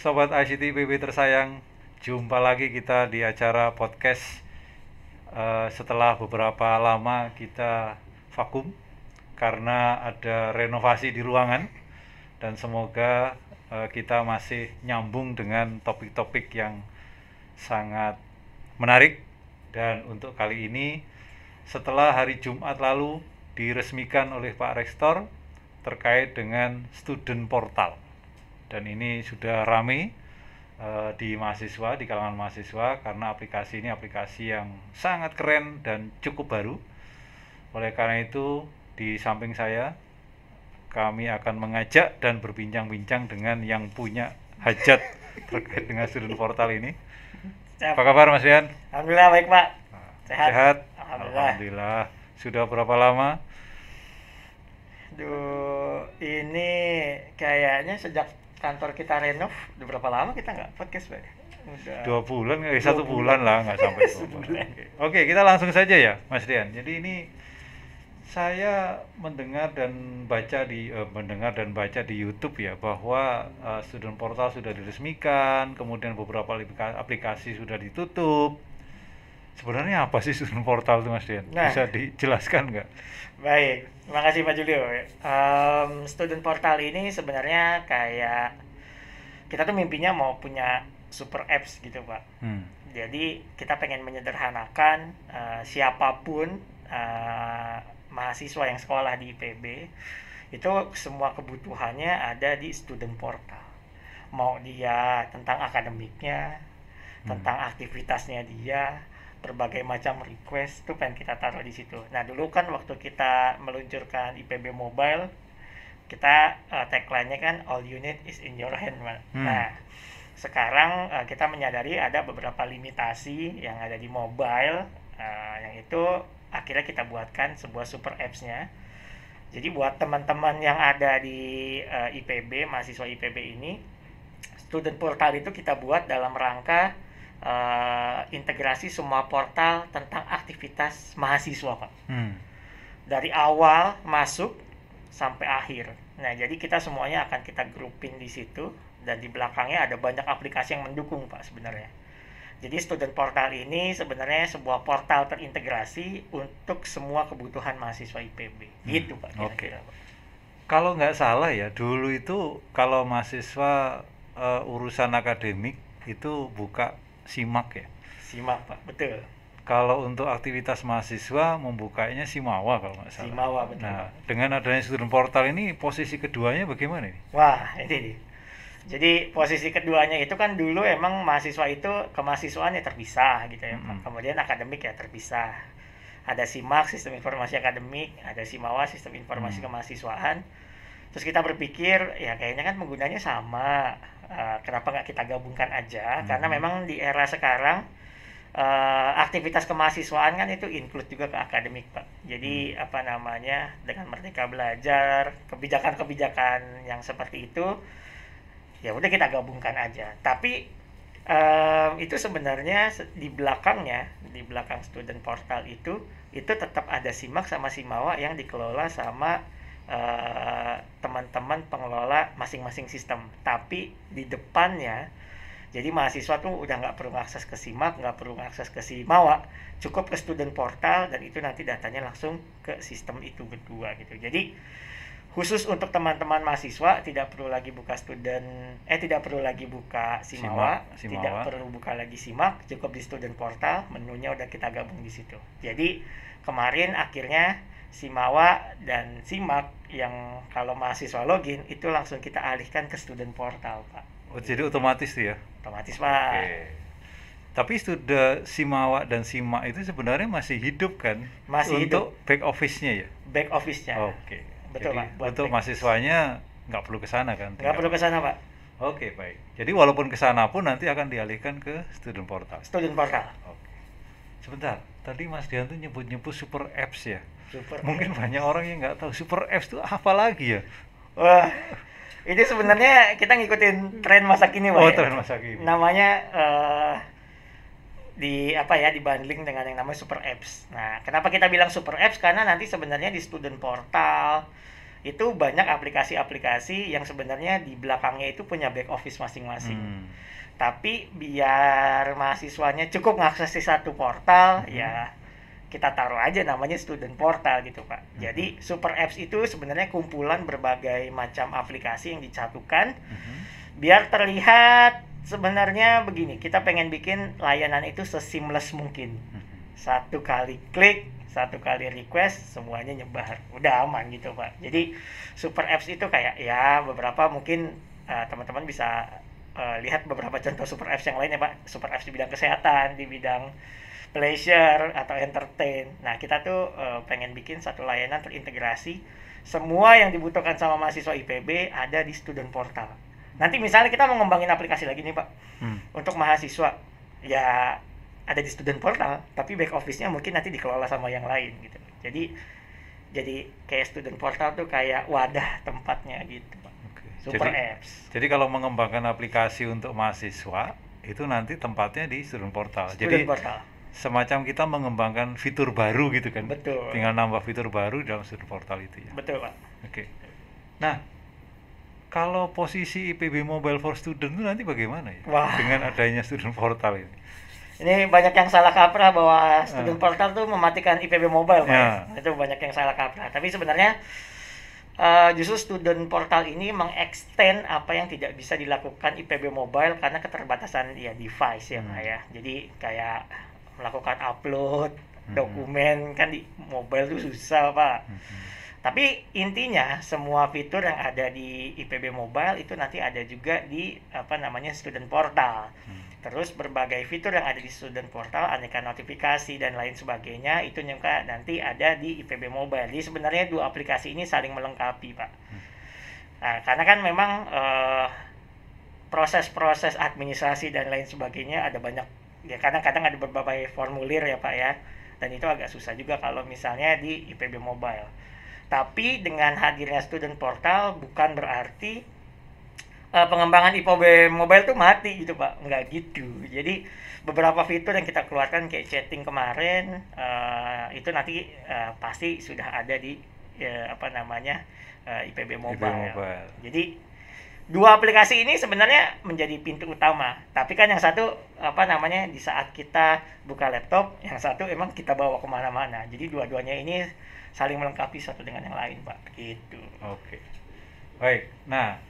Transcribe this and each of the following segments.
Sobat ICT IPB tersayang, jumpa lagi kita di acara podcast. Setelah beberapa lama kita vakum karena ada renovasi di ruangan, dan semoga kita masih nyambung dengan topik-topik yang sangat menarik. Dan untuk kali ini, setelah hari Jumat lalu diresmikan oleh Pak Rektor terkait dengan student portal, dan ini sudah ramai di mahasiswa, di kalangan mahasiswa, karena aplikasi ini aplikasi yang sangat keren dan cukup baru. Oleh karena itu, di samping saya, kami akan mengajak dan berbincang-bincang dengan yang punya hajat terkait dengan student portal ini. Apa kabar Mas Rian? Alhamdulillah baik Pak. Sehat? Alhamdulillah. Alhamdulillah. Sudah berapa lama? Ini kayaknya sejak kantor kita renov, udah berapa lama kita nggak podcast Pak? Udah 2 bulan, 2 1 bulan lah, nggak sampai 2 bulan. Oke, kita langsung saja ya Mas Rian. Jadi ini saya mendengar dan baca di YouTube ya, bahwa student portal sudah diresmikan, kemudian beberapa aplikasi sudah ditutup. Sebenarnya apa sih student portal itu Mas Rian? Nah. Bisa dijelaskan nggak? baik. Terima kasih Pak Julio. Student portal ini sebenarnya kayak kita tuh mimpinya mau punya super apps gitu Pak. Jadi kita pengen menyederhanakan siapapun mahasiswa yang sekolah di IPB itu semua kebutuhannya ada di student portal. Mau dia tentang akademiknya, tentang aktivitasnya dia, berbagai macam request tuh pengen kita taruh di situ. Nah dulu kan waktu kita meluncurkan IPB Mobile, kita tagline-nya kan all you need is in your hand, Pak. Nah sekarang kita menyadari ada beberapa limitasi yang ada di mobile, yang itu akhirnya kita buatkan sebuah super apps-nya. Jadi buat teman-teman yang ada di IPB, mahasiswa IPB ini, student portal itu kita buat dalam rangka integrasi semua portal tentang aktivitas mahasiswa Pak. Dari awal masuk sampai akhir. Nah jadi kita semuanya akan kita groupin di situ, dan di belakangnya ada banyak aplikasi yang mendukung Pak sebenarnya. Jadi student portal ini sebenarnya sebuah portal terintegrasi untuk semua kebutuhan mahasiswa IPB. Gitu Pak kira-kira. Pak. Kalau nggak salah ya, dulu itu kalau mahasiswa urusan akademik itu buka SIMAK ya. SIMAK Pak, betul. Kalau untuk aktivitas mahasiswa membukanya SIMAWA kalau nggak salah. SIMAWA, betul. Nah, dengan adanya student portal ini, posisi keduanya bagaimana nih? Wah, ini nih. Jadi posisi keduanya itu kan dulu emang mahasiswa itu kemahasiswaannya terpisah gitu ya Pak. Kemudian akademik ya terpisah. Ada SIMAK, Sistem Informasi Akademik, ada SIMAWA, Sistem Informasi Kemahasiswaan. Terus kita berpikir ya kayaknya kan penggunanya sama, kenapa nggak kita gabungkan aja? Karena memang di era sekarang aktivitas kemahasiswaan kan itu include juga ke akademik Pak. Jadi dengan Merdeka Belajar, kebijakan-kebijakan yang seperti itu, ya udah kita gabungkan aja. Tapi itu sebenarnya di belakang student portal itu tetap ada SIMAK sama SIMAWA yang dikelola sama teman-teman pengelola masing-masing sistem. Tapi di depannya, jadi mahasiswa tuh udah nggak perlu akses ke SIMAK, nggak perlu akses ke SIMAWA, cukup ke student portal, dan itu nanti datanya langsung ke sistem itu berdua gitu. Jadi khusus untuk teman-teman mahasiswa tidak perlu lagi buka tidak perlu lagi buka SIMAWA, tidak perlu buka lagi SIMAK, cukup di student portal, menunya udah kita gabung di situ. Jadi kemarin akhirnya SIMAWA dan SIMAK yang kalau mahasiswa login itu langsung kita alihkan ke student portal Pak. Oh, jadi otomatis tuh ya? Otomatis Pak. Oke. Tapi sudah SIMAWA dan SIMAK itu sebenarnya masih hidup kan? Masih untuk back office-nya ya? Back office-nya. Oke. Betul jadi, Pak. Untuk mahasiswanya nggak perlu ke sana kan? Nggak perlu ke sana Pak. Oke, baik. Jadi walaupun ke sana pun nanti akan dialihkan ke student portal. Student portal. Oke. Sebentar, tadi Mas Dian tuh nyebut super apps ya. apps. Mungkin banyak orang yang nggak tahu super apps itu apa lagi ya. Wah, ini sebenarnya kita ngikutin tren masa kini Pak. Oh, tren masa kini. Namanya dibundling dengan yang namanya super apps. Nah, kenapa kita bilang super apps? Karena nanti sebenarnya di student portal itu banyak aplikasi-aplikasi yang sebenarnya di belakangnya itu punya back office masing-masing. Tapi biar mahasiswanya cukup mengakses di satu portal, ya kita taruh aja namanya student portal gitu Pak. Jadi super apps itu sebenarnya kumpulan berbagai macam aplikasi yang disatukan biar terlihat sebenarnya begini, kita pengen bikin layanan itu seseamless mungkin. Satu kali klik, satu kali request, semuanya nyebar. Udah aman gitu Pak. Jadi super apps itu kayak ya beberapa mungkin teman-teman bisa lihat beberapa contoh super apps yang lainnya Pak. Super apps di bidang kesehatan, di bidang pleasure atau entertain. Nah kita tuh pengen bikin satu layanan terintegrasi. Semua yang dibutuhkan sama mahasiswa IPB ada di student portal. Nanti misalnya kita mau ngembangin aplikasi lagi nih Pak, untuk mahasiswa, ya ada di student portal, tapi back office-nya mungkin nanti dikelola sama yang lain gitu. Jadi kayak student portal tuh kayak wadah tempatnya gitu Pak. Super apps. Jadi kalau mengembangkan aplikasi untuk mahasiswa itu nanti tempatnya di student portal. Student portal. Semacam kita mengembangkan fitur baru gitu kan. Betul. Tinggal nambah fitur baru dalam student portal itu ya. Betul Pak. Oke. Nah, kalau posisi IPB Mobile for Student itu nanti bagaimana ya? Wah. Dengan adanya student portal ini? Ini banyak yang salah kaprah bahwa student portal tuh mematikan IPB Mobile, Pak. Itu banyak yang salah kaprah. Tapi sebenarnya justru student portal ini mengextend apa yang tidak bisa dilakukan IPB Mobile karena keterbatasan ya device ya, Pak ya. Jadi kayak melakukan upload dokumen kan di mobile tuh susah, Pak. Tapi intinya semua fitur yang ada di IPB Mobile itu nanti ada juga di student portal. Terus berbagai fitur yang ada di student portal, aneka notifikasi dan lain sebagainya itu juga nanti ada di IPB Mobile. Jadi sebenarnya dua aplikasi ini saling melengkapi, Pak. Nah, karena kan memang proses-proses administrasi dan lain sebagainya ada banyak, ya kadang-kadang ada berbagai formulir ya Pak ya. Dan itu agak susah juga kalau misalnya di IPB Mobile. Tapi dengan hadirnya student portal bukan berarti pengembangan IPB Mobile tuh mati gitu Pak, nggak gitu. Jadi beberapa fitur yang kita keluarkan kayak chatting kemarin itu nanti pasti sudah ada di IPB Mobile. Jadi dua aplikasi ini sebenarnya menjadi pintu utama. Tapi kan yang satu di saat kita buka laptop, yang satu emang kita bawa kemana-mana. Jadi dua-duanya ini saling melengkapi satu dengan yang lain Pak. Gitu. Oke. Baik. Nah,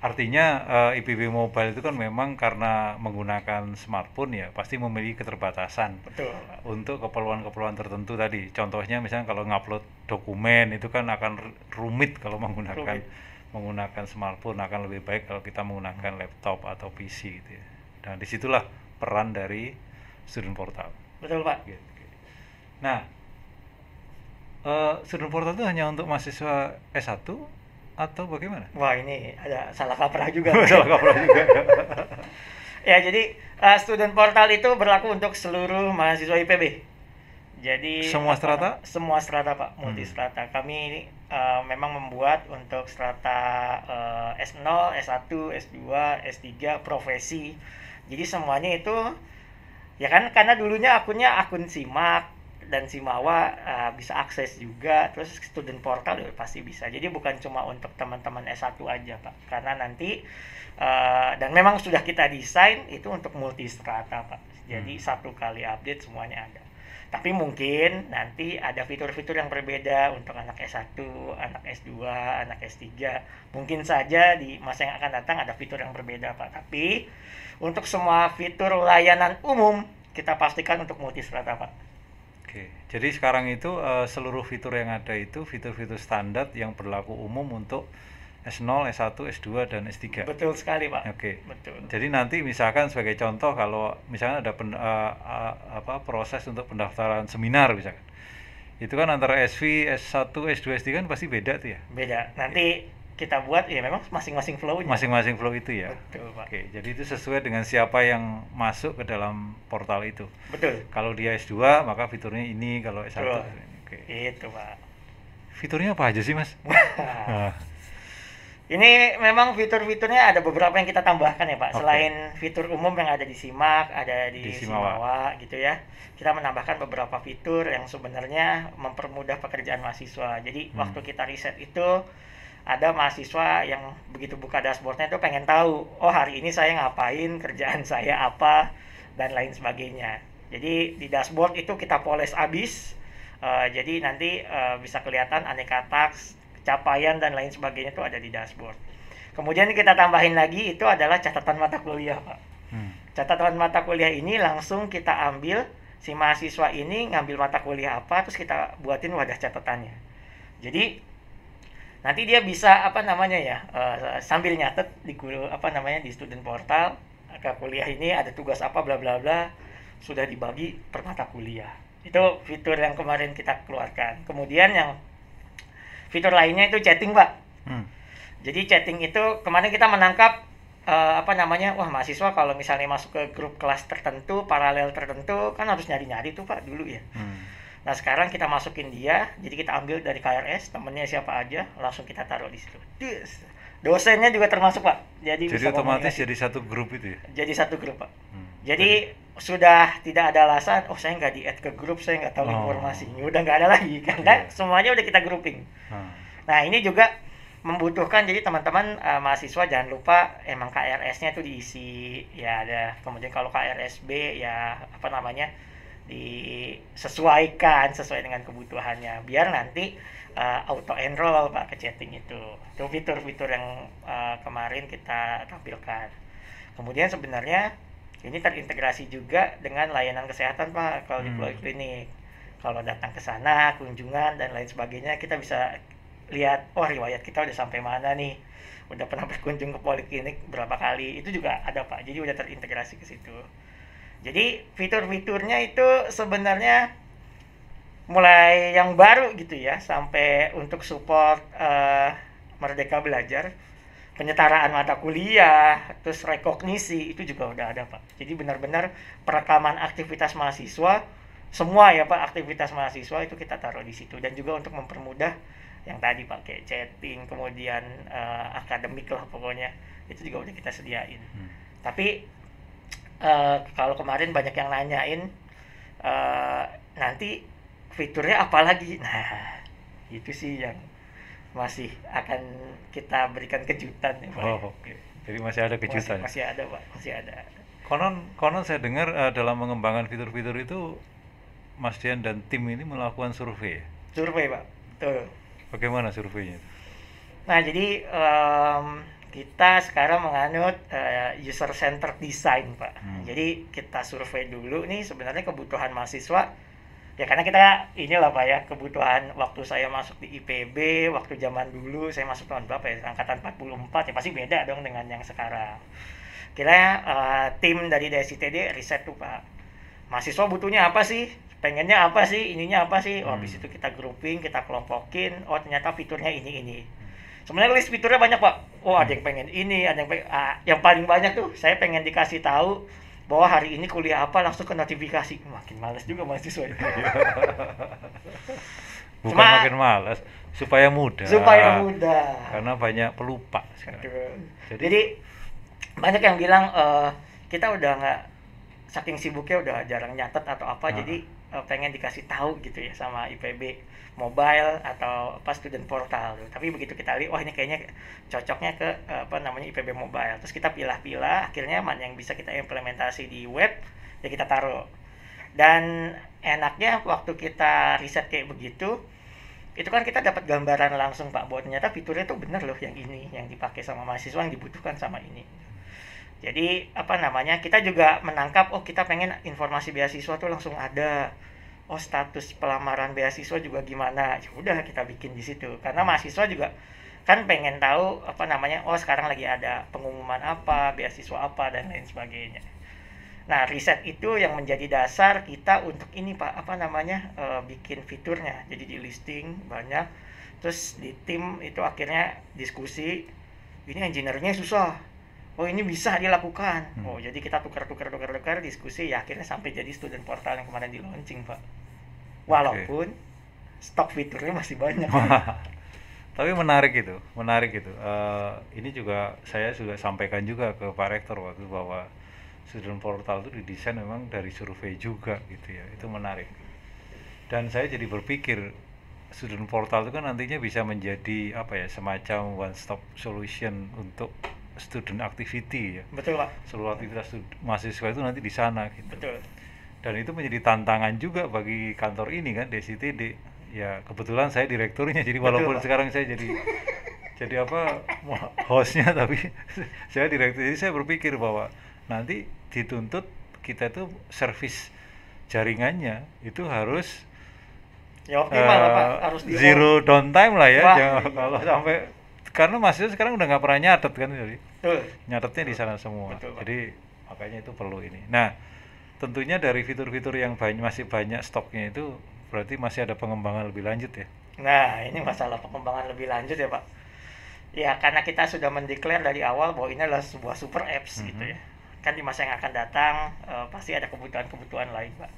artinya IPB Mobile itu kan memang karena menggunakan smartphone ya pasti memiliki keterbatasan. Betul. Untuk keperluan-keperluan tertentu tadi. Contohnya misalnya kalau ngupload dokumen itu kan akan rumit kalau menggunakan smartphone, akan lebih baik kalau kita menggunakan laptop atau PC gitu ya. Dan disitulah peran dari student portal. Betul Pak. Gitu. Nah, student portal itu hanya untuk mahasiswa S1 atau bagaimana? Wah, ini ada salah kaprah juga. Salah kaprah juga. Ya, jadi student portal itu berlaku untuk seluruh mahasiswa IPB. Jadi semua strata? Semua strata Pak, multi strata. Kami memang membuat untuk strata S0, S1, S2, S3, profesi. Jadi semuanya itu ya kan karena dulunya akun SIMAK dan Simawa bisa akses juga, terus student portal juga pasti bisa. Jadi bukan cuma untuk teman-teman S1 aja Pak, karena nanti dan memang sudah kita desain itu untuk multi strata Pak. Jadi satu kali update semuanya ada. Tapi mungkin nanti ada fitur-fitur yang berbeda untuk anak S1, anak S2, anak S3. Mungkin saja di masa yang akan datang ada fitur yang berbeda Pak. Tapi untuk semua fitur layanan umum kita pastikan untuk multi strata Pak. Oke, jadi sekarang itu seluruh fitur yang ada itu fitur-fitur standar yang berlaku umum untuk S0, S1, S2, dan S3. Betul sekali Pak. Oke. Betul. Jadi nanti misalkan sebagai contoh kalau misalnya ada proses untuk pendaftaran seminar misalkan, itu kan antara SV, S1, S2, S3 kan pasti beda tuh ya? Beda. Nanti kita buat ya memang masing-masing flow-nya. Masing-masing flow itu ya? Betul Pak. Oke, jadi itu sesuai dengan siapa yang masuk ke dalam portal itu. Betul. Kalau dia S2 maka fiturnya ini, kalau S1 ini. Oke. Itu Pak. Fiturnya apa aja sih Mas? Ini memang fitur-fiturnya ada beberapa yang kita tambahkan ya Pak. Oke. Selain fitur umum yang ada di SIMAK, ada di Di Simawa. Simawa gitu ya. Kita menambahkan beberapa fitur yang sebenarnya mempermudah pekerjaan mahasiswa. Jadi waktu kita riset itu ada mahasiswa yang begitu buka dashboardnya itu pengen tahu, oh hari ini saya ngapain, kerjaan saya apa, dan lain sebagainya. Jadi di dashboard itu kita poles abis. Jadi nanti bisa kelihatan aneka task, capaian dan lain sebagainya itu ada di dashboard. Kemudian kita tambahin lagi itu adalah catatan mata kuliah, Pak. Catatan mata kuliah ini langsung kita ambil, si mahasiswa ini ngambil mata kuliah apa, terus kita buatin wadah catatannya. Jadi nanti dia bisa sambil nyatet di di student portal, ke kuliah ini ada tugas apa bla bla bla, sudah dibagi per mata kuliah. Itu fitur yang kemarin kita keluarkan. Kemudian yang fitur lainnya itu chatting, Pak. Jadi chatting itu kemarin kita menangkap wah mahasiswa kalau misalnya masuk ke grup kelas tertentu, paralel tertentu kan harus nyari-nyari tuh Pak dulu ya. Nah sekarang kita masukin dia, jadi kita ambil dari KRS temennya siapa aja, langsung kita taruh di situ. Dosennya juga termasuk Pak. Jadi bisa otomatis jadi satu grup itu ya. Jadi satu grup Pak. Jadi sudah tidak ada alasan, oh saya nggak di-add ke grup, saya nggak tahu informasinya, udah nggak ada lagi karena semuanya udah kita grouping. Nah ini juga membutuhkan, jadi teman-teman mahasiswa jangan lupa emang KRS-nya itu diisi ya, ada kemudian kalau KRSB ya disesuaikan sesuai dengan kebutuhannya biar nanti auto enroll Pak ke chatting itu fitur-fitur yang kemarin kita tampilkan. Kemudian sebenarnya ini terintegrasi juga dengan layanan kesehatan Pak kalau di Poliklinik. Kalau datang ke sana, kunjungan dan lain sebagainya, kita bisa lihat, oh riwayat kita udah sampai mana nih, udah pernah berkunjung ke Poliklinik berapa kali, itu juga ada Pak. Jadi udah terintegrasi ke situ. Jadi fitur-fiturnya itu sebenarnya mulai yang baru gitu ya, sampai untuk support Merdeka Belajar, penyetaraan mata kuliah, terus rekognisi itu juga udah ada Pak. Jadi benar-benar perekaman aktivitas mahasiswa, semua ya Pak, aktivitas mahasiswa itu kita taruh di situ. Dan juga untuk mempermudah yang tadi Pak, kayak chatting, kemudian akademik lah pokoknya, itu juga udah kita sediain. Tapi kalau kemarin banyak yang nanyain nanti fiturnya apa lagi, nah itu sih yang masih akan kita berikan kejutan ya Pak. Jadi masih ada kejutan. Masih ada Pak, masih ada. Konon saya dengar dalam mengembangkan fitur-fitur itu Mas Dian dan tim ini melakukan survei. Survei Pak, betul. Bagaimana surveinya? Nah jadi kita sekarang menganut user centered design Pak. Jadi kita survei dulu nih sebenarnya kebutuhan mahasiswa. Ya karena kita inilah Pak ya, kebutuhan waktu saya masuk di IPB, waktu zaman dulu saya masuk tahun berapa ya, angkatan 44 ya pasti beda dong dengan yang sekarang. Kira tim dari DSITD riset tuh Pak, mahasiswa butuhnya apa sih, pengennya apa sih, ininya apa sih, habis itu kita grouping, kita kelompokin, oh ternyata fiturnya ini. Sebenarnya list fiturnya banyak Pak, ada yang pengen ini, ada yang pengen, yang paling banyak tuh saya pengen dikasih tahu bahwa hari ini kuliah apa langsung ke notifikasi. Makin males juga mahasiswa itu. Bukan makin males, supaya mudah. Karena banyak pelupa sekarang. Jadi banyak yang bilang kita udah nggak, saking sibuknya udah jarang nyatet atau apa, jadi pengen dikasih tahu gitu ya sama IPB mobile atau student portal. Tapi begitu kita lihat, ini kayaknya cocoknya ke IPB mobile. Terus kita pilah-pilah, akhirnya mana yang bisa kita implementasi di web, ya kita taruh. Dan enaknya waktu kita riset kayak begitu, itu kan kita dapat gambaran langsung Pak, bahwa ternyata fiturnya tuh bener loh yang ini, yang dipakai sama mahasiswa, yang dibutuhkan sama ini. Jadi kita juga menangkap, kita pengen informasi beasiswa tuh langsung ada. Status pelamaran beasiswa juga gimana, ya udah kita bikin di situ karena mahasiswa juga kan pengen tahu sekarang lagi ada pengumuman apa, beasiswa apa dan lain sebagainya. Nah riset itu yang menjadi dasar kita untuk ini Pak, bikin fiturnya. Jadi di listing banyak, terus di tim itu akhirnya diskusi, ini engineer-nya susah, ini bisa dilakukan. Jadi kita tukar diskusi, ya akhirnya sampai jadi student portal yang kemarin di launching Pak. Walaupun stok fiturnya masih banyak. Tapi menarik itu, menarik itu. Ini juga saya sudah sampaikan juga ke Pak Rektor waktu bahwa student portal itu didesain memang dari survei juga gitu ya. Itu menarik. Dan saya jadi berpikir student portal itu kan nantinya bisa menjadi apa ya, semacam one stop solution untuk student activity ya. Betul Pak. Seluruh aktivitas mahasiswa itu nanti di sana gitu. Betul. Dan itu menjadi tantangan juga bagi kantor ini kan, DCTD. Ya kebetulan saya direkturnya, jadi walaupun Pak. sekarang saya jadi apa, hostnya, tapi saya direktur. Jadi saya berpikir bahwa nanti dituntut kita itu service jaringannya itu harus Ya optimal lah Pak, harus di zero downtime lah ya. Wah, Jangan, iya. kalau sampai, karena mahasiswa sekarang udah nggak pernah nyatet kan, jadi Betul. nyatetnya di sana semua. Betul, Pak. Jadi makanya itu perlu ini. Nah, tentunya dari fitur-fitur yang masih banyak stoknya itu berarti masih ada pengembangan lebih lanjut ya. Nah, ini masalah pengembangan lebih lanjut ya Pak. Ya karena kita sudah mendeklar dari awal bahwa ini adalah sebuah super apps gitu ya. Kan di masa yang akan datang pasti ada kebutuhan-kebutuhan lain Pak.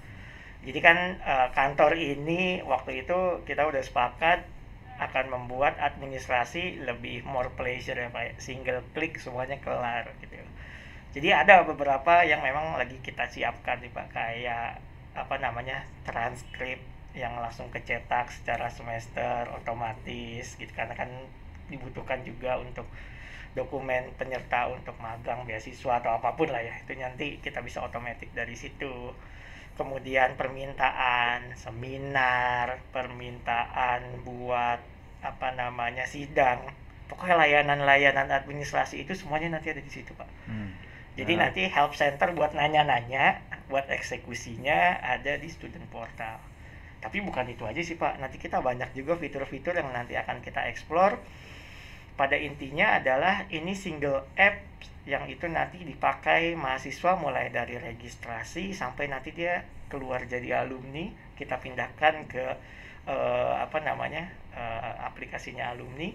Jadi kan kantor ini waktu itu kita udah sepakat akan membuat administrasi lebih more pleasure ya Pak. Single click semuanya kelar gitu. Jadi ada beberapa yang memang lagi kita siapkan nih Pak, kayak apa namanya, transkrip yang langsung kecetak secara semester otomatis gitu, karena kan dibutuhkan juga untuk dokumen penyerta untuk magang, beasiswa atau apapun lah ya, itu nanti kita bisa otomatis dari situ. Kemudian permintaan seminar, permintaan buat apa namanya sidang, pokoknya layanan-layanan administrasi itu semuanya nanti ada di situ Pak. Jadi nanti help center buat nanya-nanya, buat eksekusinya ada di student portal. Tapi bukan itu aja sih Pak, nanti kita banyak juga fitur-fitur yang nanti akan kita explore. Pada intinya adalah ini single app yang itu nanti dipakai mahasiswa mulai dari registrasi sampai nanti dia keluar jadi alumni, kita pindahkan ke apa namanya, aplikasinya alumni.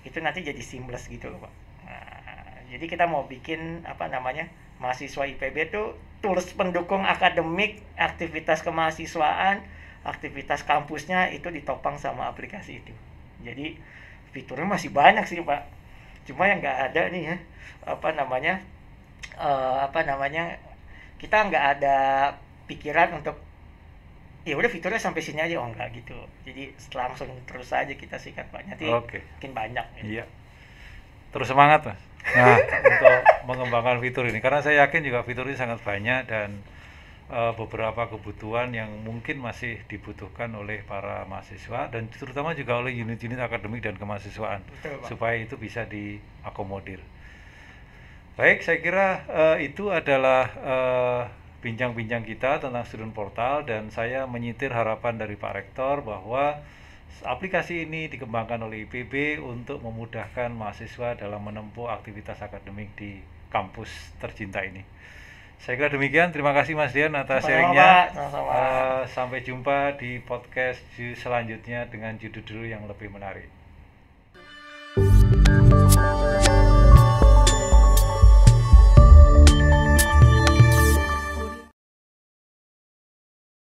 Itu nanti jadi seamless gitu loh Pak. Nah, jadi kita mau bikin apa namanya, mahasiswa IPB tuh tools pendukung akademik, aktivitas kemahasiswaan, aktivitas kampusnya itu ditopang sama aplikasi itu. Jadi fiturnya masih banyak sih Pak, cuma yang nggak ada nih ya, apa namanya, kita nggak ada pikiran untuk ya udah fiturnya sampai sini aja, oh enggak gitu. Jadi langsung terus aja kita sikat Pak, nanti makin banyak gitu. Iya, terus semangat Mas. Nah, untuk mengembangkan fitur ini, karena saya yakin juga fitur ini sangat banyak dan beberapa kebutuhan yang mungkin masih dibutuhkan oleh para mahasiswa dan terutama juga oleh unit-unit akademik dan kemahasiswaan. Betul, Pak. Supaya itu bisa diakomodir. Baik, saya kira itu adalah bincang-bincang kita tentang student portal, dan saya menyitir harapan dari Pak Rektor bahwa aplikasi ini dikembangkan oleh IPB untuk memudahkan mahasiswa dalam menempuh aktivitas akademik di kampus tercinta ini. Saya kira demikian. Terima kasih Mas Dian atas sharingnya. Sampai jumpa di podcast selanjutnya dengan judul-judul yang lebih menarik.